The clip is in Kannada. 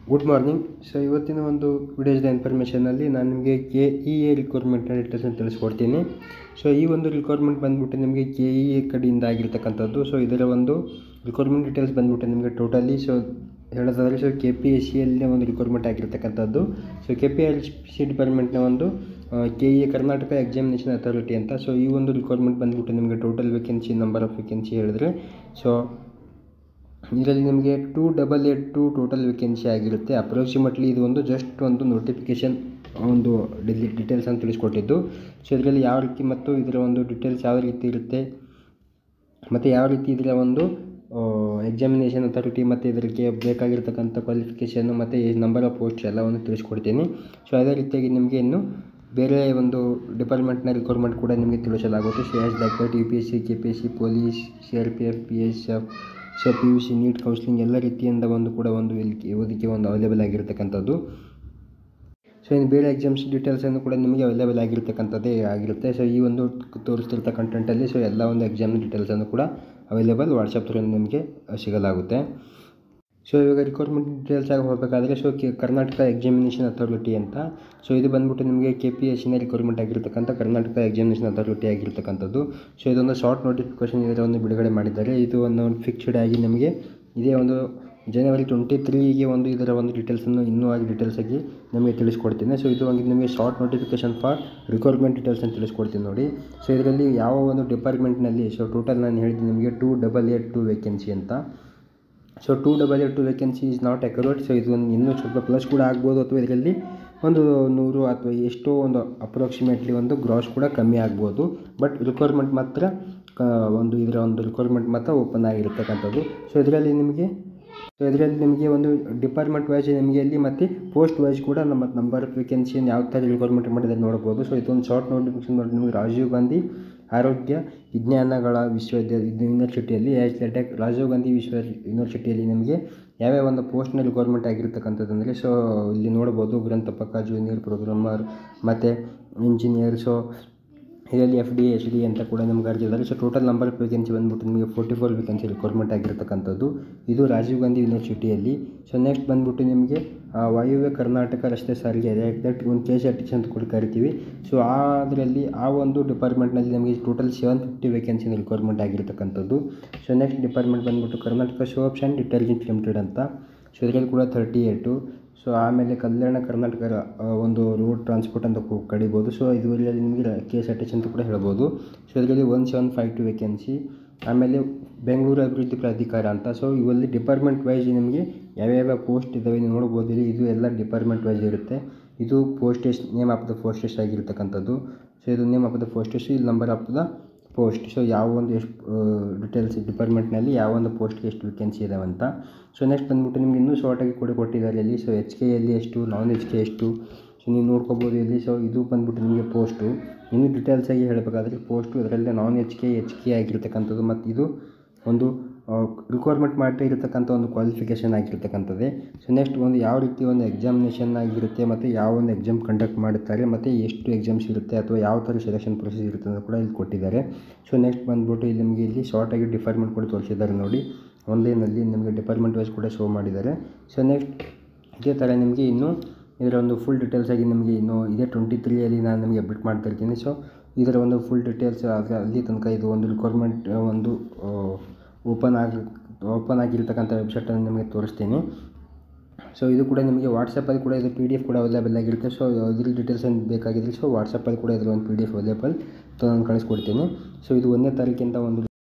Good morning. ಸೊ ಇವತ್ತಿನ ಒಂದು ವಿಡಿಯೋದ ಇನ್ಫಾರ್ಮೇಷನಲ್ಲಿ ನಾನು ನಿಮಗೆ KEA ರಿಕ್ವೈರ್ಮೆಂಟ್ನ ಡೀಟೇಲ್ಸ್ನ ತಿಳಿಸ್ಕೊಡ್ತೀನಿ. ಸೊ ಈ ಒಂದು ರಿಕ್ವೈರ್ಮೆಂಟ್ ಬಂದುಬಿಟ್ಟು ನಿಮಗೆ KEA ಕಡೆಯಿಂದ ಆಗಿರ್ತಕ್ಕಂಥದ್ದು. ಸೊ ಇದರ ಒಂದು ರಿಕ್ವೈರ್ಮೆಂಟ್ ಡೀಟೇಲ್ಸ್ ಬಂದುಬಿಟ್ಟು ನಿಮಗೆ ಟೋಟಲಿ ಹೇಳೋದಾದರೆ KPSCಯಲ್ಲಿ ಒಂದು ರಿಕ್ವೈರ್ಮೆಂಟ್ ಆಗಿರ್ತಕ್ಕಂಥದ್ದು. ಸೊ KPSC ಡಿಪಾರ್ಟ್ಮೆಂಟ್ನ ಒಂದು KEA ಕರ್ನಾಟಕ ಎಕ್ಸಾಮಿನೇಷನ್ ಅಥಾರಿಟಿ ಅಂತ. ಸೊ ಈ ಒಂದು ರಿಕ್ವೈರ್ಮೆಂಟ್ ಬಂದುಬಿಟ್ಟು ನಿಮಗೆ total vacancy, number of vacancy ಹೇಳಿದ್ರೆ ಸೊ ಇದರಲ್ಲಿ ನಿಮಗೆ 288 ಟೋಟಲ್ ವೇಕೆನ್ಸಿ ಆಗಿರುತ್ತೆ. ಅಪ್ರಾಕ್ಸಿಮೇಟ್ಲಿ ಇದು ಒಂದು ಜಸ್ಟ್ ಒಂದು ನೋಟಿಫಿಕೇಷನ್ ಒಂದು ಡೀಟೇಲ್ಸ್ ಅಂತ ತಿಳಿಸ್ಕೊಟ್ಟಿದ್ದು. ಸೊ ಇದರಲ್ಲಿ ಯಾವ ರೀತಿ ಮತ್ತು ಇದರ ಒಂದು ಡೀಟೇಲ್ಸ್ ಯಾವ ರೀತಿ ಇರುತ್ತೆ ಮತ್ತು ಯಾವ ರೀತಿ ಇದರ ಒಂದು ಎಕ್ಸಾಮಿನೇಷನ್ ಅಥಾರಿಟಿ ಮತ್ತು ಇದಕ್ಕೆ ಬೇಕಾಗಿರ್ತಕ್ಕಂಥ ಕ್ವಾಲಿಫಿಕೇಷನ್ನು ಮತ್ತು ನಂಬರ್ ಆಫ್ ಪೋಸ್ಟ್ ಎಲ್ಲವನ್ನು ತಿಳಿಸ್ಕೊಡ್ತೀನಿ. ಸೊ ಅದೇ ರೀತಿಯಾಗಿ ನಿಮಗೆ ಇನ್ನು ಬೇರೆ ಒಂದು ಡಿಪಾರ್ಟ್ಮೆಂಟ್ನ ರಿಕ್ವೈರ್ಮೆಂಟ್ ಕೂಡ ನಿಮಗೆ ತಿಳಿಸಲಾಗುತ್ತೆ. CS doctor, UPSC, KPSC, police, CRPF, PSF, so PUC, NEET counselling ಎಲ್ಲ ರೀತಿಯಿಂದ ಓದಕ್ಕೆ ಒಂದು ಅವೈಲೇಬಲ್ ಆಗಿರ್ತಕ್ಕಂಥದ್ದು. ಸೊ ಇನ್ನು ಬೇರೆ ಎಕ್ಸಾಮ್ಸ್ ಡೀಟೇಲ್ಸನ್ನು ಕೂಡ ನಿಮಗೆ ಅವೈಲೇಬಲ್ ಆಗಿರ್ತಕ್ಕಂಥದ್ದೇ ಆಗಿರುತ್ತೆ. ಸೊ ಈ ಒಂದು ತೋರಿಸ್ತಿರ್ತ ಕಂಟೆಂಟಲ್ಲಿ ಸೊ ಎಲ್ಲ ಒಂದು ಎಕ್ಸಾಮ್ ಡೀಟೇಲ್ಸನ್ನು ಕೂಡ ಅವೈಲೇಬಲ್ ವಾಟ್ಸಪ್ ಥ್ರೂ ನಿಮಗೆ ಸಿಗಲಾಗುತ್ತೆ. ಸೊ ಇವಾಗ ರಿಕ್ವೈರ್ಮೆಂಟ್ ಡೀಟೇಲ್ಸ್ ಆಗಿ ಹೋಗಬೇಕಾದ್ರೆ ಸೊ ಕರ್ನಾಟಕ ಎಕ್ಸಾಮಿನೇಷನ್ ಅಥಾರಿಟಿ ಅಂತ. ಸೊ ಇದು ಬಂದುಬಿಟ್ಟು ನಿಮಗೆ KPSCನ ರಿಕ್ವೈರ್ಮೆಂಟ್ ಆಗಿರ್ತಕ್ಕಂಥ ಕರ್ನಾಟಕ ಎಕ್ಸಾಮಿನೇಷನ್ ಅಥಾರಿಟಿ ಆಗಿರ್ತಕ್ಕಂಥದ್ದು. ಸೊ ಇದೊಂದು ಶಾರ್ಟ್ ನೋಟಿಫಿಕೇಷನ್ ಇದರ ಒಂದು ಬಿಡುಗಡೆ ಮಾಡಿದ್ದಾರೆ. ಇದು ಒಂದು ಫಿಕ್ಸ್ಡ್ ಆಗಿ ನಿಮಗೆ ಇದೇ ಒಂದು January 23ಗೆ ಒಂದು ಇದರ ಒಂದು ಡೀಟೇಲ್ಸನ್ನು ಇನ್ನೂ ಆಗಿ ಡೀಟೇಲ್ಸ್ ಆಗಿ ನಿಮಗೆ ತಿಳಿಸ್ಕೊಡ್ತೀನಿ. ಸೊ ಇದು ಒಂದು ನಿಮಗೆ ಶಾರ್ಟ್ ನೋಟಿಫಿಕೇಷನ್ ಫಾರ್ ರಿಕ್ವೈರ್ಮೆಂಟ್ ಡೀಟೇಲ್ಸನ್ನು ತಿಳಿಸ್ಕೊಡ್ತೀನಿ ನೋಡಿ. ಸೊ ಇದರಲ್ಲಿ ಯಾವ ಒಂದು ಡಿಪಾರ್ಟ್ಮೆಂಟ್ನಲ್ಲಿ ಸೊ ಟೋಟಲ್ ನಾನು ಹೇಳಿದ್ದೀನಿ ನಿಮಗೆ 288 ವೇಕೆನ್ಸಿ ಅಂತ. So 288 vacancy is not accurate. So ಇದು ಇನ್ನೂ ಸ್ವಲ್ಪ ಪ್ಲಸ್ ಕೂಡ ಆಗ್ಬೋದು, ಅಥವಾ ಇದರಲ್ಲಿ ಒಂದು 100 ಅಥವಾ ಎಷ್ಟೋ ಒಂದು ಅಪ್ರಾಕ್ಸಿಮೇಟ್ಲಿ ಒಂದು ಗ್ರಾಸ್ ಕೂಡ ಕಮ್ಮಿ ಆಗ್ಬೋದು. ಬಟ್ ರಿಕ್ವೈರ್ಮೆಂಟ್ ಮಾತ್ರ ಇದರ ಒಂದು ರಿಕ್ವೈರ್ಮೆಂಟ್ ಮಾತ್ರ ಓಪನ್ ಆಗಿರ್ತಕ್ಕಂಥದ್ದು. ಸೊ ಇದರಲ್ಲಿ ನಿಮಗೆ ಒಂದು ಡಿಪಾರ್ಟ್ಮೆಂಟ್ ವೈಸ್ ನಿಮಗೆ ಇಲ್ಲಿ ಮತ್ತು ಪೋಸ್ಟ್ ವೈಸ್ ಕೂಡ ನಂಬರ್ ಆಫ್ ವೇಕೆನ್ಸಿಯನ್ನು ಯಾವ ಥರ ರಿಕ್ವೈರ್ಮೆಂಟ್ ಮಾಡಿದ್ರೆ ನೋಡ್ಬೋದು. ಸೊ ಇದೊಂದು ಶಾರ್ಟ್ ನೋಟಿಫಿಕೇಶನ್ ನೋಡಿ ನಿಮಗೆ ರಾಜೀವ್ ಗಾಂಧಿ ಆರೋಗ್ಯ ವಿಜ್ಞಾನಗಳ ಯೂನಿವರ್ಸಿಟಿಯಲ್ಲಿ ರಾಜೀವ್ ಗಾಂಧಿ ಯೂನಿವರ್ಸಿಟಿಯಲ್ಲಿ ನಿಮಗೆ ಯಾವ್ಯಾವ ಒಂದು ಪೋಸ್ಟ್ನ ರಿಕ್ವೈರ್ಮೆಂಟ್ ಆಗಿರ್ತಕ್ಕಂಥದ್ದು ಅಂದರೆ ಸೊ ಇಲ್ಲಿ ನೋಡ್ಬೋದು ಗ್ರಂಥಪಾಲಕ, ಜೂನಿಯರ್ ಪ್ರೋಗ್ರಾಮರ್ ಮತ್ತು ಇಂಜಿನಿಯರ್. ಸೊ ಇದರಲ್ಲಿ FD HD ಅಂತ ಕೂಡ ನಮ್ಗೆ ಅರ್ಜಿದ್ದಾರೆ. So total number of vacancy ಬಂದುಬಿಟ್ಟು ನಿಮಗೆ 44 ವೇಕೆನ್ಸಿ ರಿಕ್ವೈರ್ಮೆಂಟ್ ಆಗಿರ್ತಕ್ಕಂಥದ್ದು. ಇದು ರಾಜೀವ್ ಗಾಂಧಿ ಯೂನಿವರ್ಸಿಟಿಯಲ್ಲಿ. ಸೊ ನೆಕ್ಸ್ಟ್ ಬಂದುಬಿಟ್ಟು ನಿಮಗೆ ವಾಯುವ್ಯ ಕರ್ನಾಟಕ ರಸ್ತೆ ಸಾರಿಗೆ ಒಂದು KSRTC ಅಂತ ಕೂಡ ಕರಿತೀವಿ. ಸೊ ಅದರಲ್ಲಿ ಆ ಒಂದು ಡಿಪಾರ್ಟ್ಮೆಂಟ್ನಲ್ಲಿ ನಮಗೆ ಟೋಟಲ್ 750 ವೇಕೆನ್ಸಿ ರಿಕ್ವೈರ್ಮೆಂಟ್ ಆಗಿರ್ತಕ್ಕಂಥದ್ದು. ಸೊ ನೆಕ್ಸ್ಟ್ ಡಿಪಾರ್ಟ್ಮೆಂಟ್ ಬಂದುಬಿಟ್ಟು Karnataka soaps and detergent limited ಅಂತ. ಸೊ ಇದರಲ್ಲಿ ಕೂಡ 38. ಸೊ ಆಮೇಲೆ ಕಲ್ಯಾಣ ಕರ್ನಾಟಕ ಒಂದು ರೋಡ್ ಟ್ರಾನ್ಸ್ಪೋರ್ಟ್ ಅಂತ ಕಡಿಬೋದು. ಸೊ ಇದರಲ್ಲಿ ನಿಮಗೆ KSRTC ಅಂತ ಕೂಡ ಹೇಳ್ಬೋದು. ಸೊ ಇದರಲ್ಲಿ 1752 ವೇಕೆನ್ಸಿ. ಆಮೇಲೆ ಬೆಂಗಳೂರು ಅಭಿವೃದ್ಧಿ ಪ್ರಾಧಿಕಾರ ಅಂತ. ಸೊ ಇವಲ್ಲಿ ಡಿಪಾರ್ಟ್ಮೆಂಟ್ ವೈಸ್ ನಿಮಗೆ ಯಾವ್ಯಾವ ಪೋಸ್ಟ್ ಇದ್ದಾವೆ ನೋಡ್ಬೋದು. ಇದು ಎಲ್ಲ ಡಿಪಾರ್ಟ್ಮೆಂಟ್ ವೈಸ್ ಇರುತ್ತೆ. ಇದು postage name of the postage ಆಗಿರ್ತಕ್ಕಂಥದ್ದು. ಸೊ ಇದು ನೇಮ್ ಆಫ್ ದ ಪೋಸ್ಟೇಜ್, ಇಲ್ಲಿ number of the post. So ಯಾವ ಒಂದು ಎಷ್ಟು ಡೀಟೇಲ್ಸ್ ಡಿಪಾರ್ಟ್ಮೆಂಟ್ನಲ್ಲಿ ಯಾವ ಒಂದು ಪೋಸ್ಟ್ಗೆ ಎಷ್ಟು ವೇಕೆನ್ಸಿ ಇದಾವೆ ಅಂತ. ಸೊ ನೆಕ್ಸ್ಟ್ ಬಂದುಬಿಟ್ಟು ನಿಮ್ಗೆ ಇನ್ನೂ ಶಾರ್ಟಾಗಿ ಕೂಡ ಕೊಟ್ಟಿದ್ದಾರೆ ಇಲ್ಲಿ. ಸೊ HKಯಲ್ಲಿ ಎಷ್ಟು, ನಾನ್ HK ಎಷ್ಟು, ಸೊ ನೀವು ನೋಡ್ಕೋಬೋದು ಇಲ್ಲಿ. ಸೊ ಇದು ಬಂದುಬಿಟ್ಟು ನಿಮಗೆ ಪೋಸ್ಟು. ಇನ್ನೂ ಡೀಟೇಲ್ಸಾಗಿ ಹೇಳಬೇಕಾದ್ರೆ ಪೋಸ್ಟು ಇದರಲ್ಲಿ ನಾನ್ HK ಆಗಿರ್ತಕ್ಕಂಥದ್ದು ಮತ್ತು ಇದು ಒಂದು ರಿಕ್ವೈರ್ಮೆಂಟ್ ಮಾಡಿರ್ತಕ್ಕಂಥ ಒಂದು ಕ್ವಾಲಿಫಿಕೇಷನ್ ಆಗಿರ್ತಕ್ಕಂಥದ್ದೇ. ಸೊ ನೆಕ್ಸ್ಟ್ ಒಂದು ಯಾವ ರೀತಿ ಒಂದು ಎಕ್ಸಾಮಿನೇಷನ್ ಆಗಿರುತ್ತೆ ಮತ್ತು ಯಾವ ಒಂದು ಎಕ್ಸಾಮ್ ಕಂಡಕ್ಟ್ ಮಾಡುತ್ತಾರೆ ಮತ್ತು ಎಷ್ಟು ಎಕ್ಸಾಮ್ಸ್ ಇರುತ್ತೆ ಅಥವಾ ಯಾವ ಥರ ಸೆಲೆಕ್ಷನ್ ಪ್ರೊಸೆಸ್ ಇರುತ್ತೆ ಅಂತ ಕೂಡ ಇಲ್ಲಿ ಕೊಟ್ಟಿದ್ದಾರೆ. ಸೊ ನೆಕ್ಸ್ಟ್ ಬಂದುಬಿಟ್ಟು ಇಲ್ಲಿ ನಿಮಗೆ ಇಲ್ಲಿ ಶಾರ್ಟಾಗಿ ಡಿಪಾರ್ಟ್ಮೆಂಟ್ ಕೂಡ ತೋರಿಸಿದ್ದಾರೆ ನೋಡಿ. ಆನ್ಲೈನಲ್ಲಿ ನಿಮಗೆ ಡಿಪಾರ್ಟ್ಮೆಂಟ್ ವೈಸ್ ಕೂಡ ಶೋ ಮಾಡಿದ್ದಾರೆ. ಸೊ ನೆಕ್ಸ್ಟ್ ಇದೇ ಥರ ನಿಮಗೆ ಇನ್ನೂ ಇದರ ಒಂದು ಫುಲ್ ಡೀಟೇಲ್ಸಾಗಿ ನಿಮಗೆ ಇನ್ನೂ ಇದೇ 23ಯಲ್ಲಿ ನಾನು ನಿಮಗೆ ಅಪ್ಡೇಟ್ ಮಾಡ್ತಾ ಇರ್ತೀನಿ. ಸೊ ಇದರ ಒಂದು ಫುಲ್ ಡೀಟೇಲ್ಸ್ ಅಲ್ಲಿ ತನಕ ಇದು ಒಂದು ರಿಕ್ವೈರ್ಮೆಂಟ್ ಒಂದು ಓಪನ್ ಆಗಿರ್ತಕ್ಕಂಥ ವೆಬ್ಸೈಟನ್ನು ನಿಮಗೆ ತೋರಿಸ್ತೀನಿ. ಸೊ ಇದು ಕೂಡ ನಿಮಗೆ ವಾಟ್ಸಪ್ಪಲ್ಲಿ ಕೂಡ ಇದು PDF ಕೂಡ ಅವೈಲೇಬಲ್ ಆಗಿರುತ್ತೆ. ಸೊ ಇದ್ರ ಡೀಟೇಲ್ಸ್ ಏನು ಬೇಕಾಗಿದ್ರೆ ಸೊ ವಾಟ್ಸಪ್ಪಲ್ಲಿ ಕೂಡ ಇದರ ಒಂದು PDF ಅವೈಲೇಬಲ್ ನಾನು ಕಳಿಸ್ಕೊಡ್ತೀನಿ. ಸೊ ಇದು 1ನೇ ತಾರೀಕಿಂದ ಒಂದು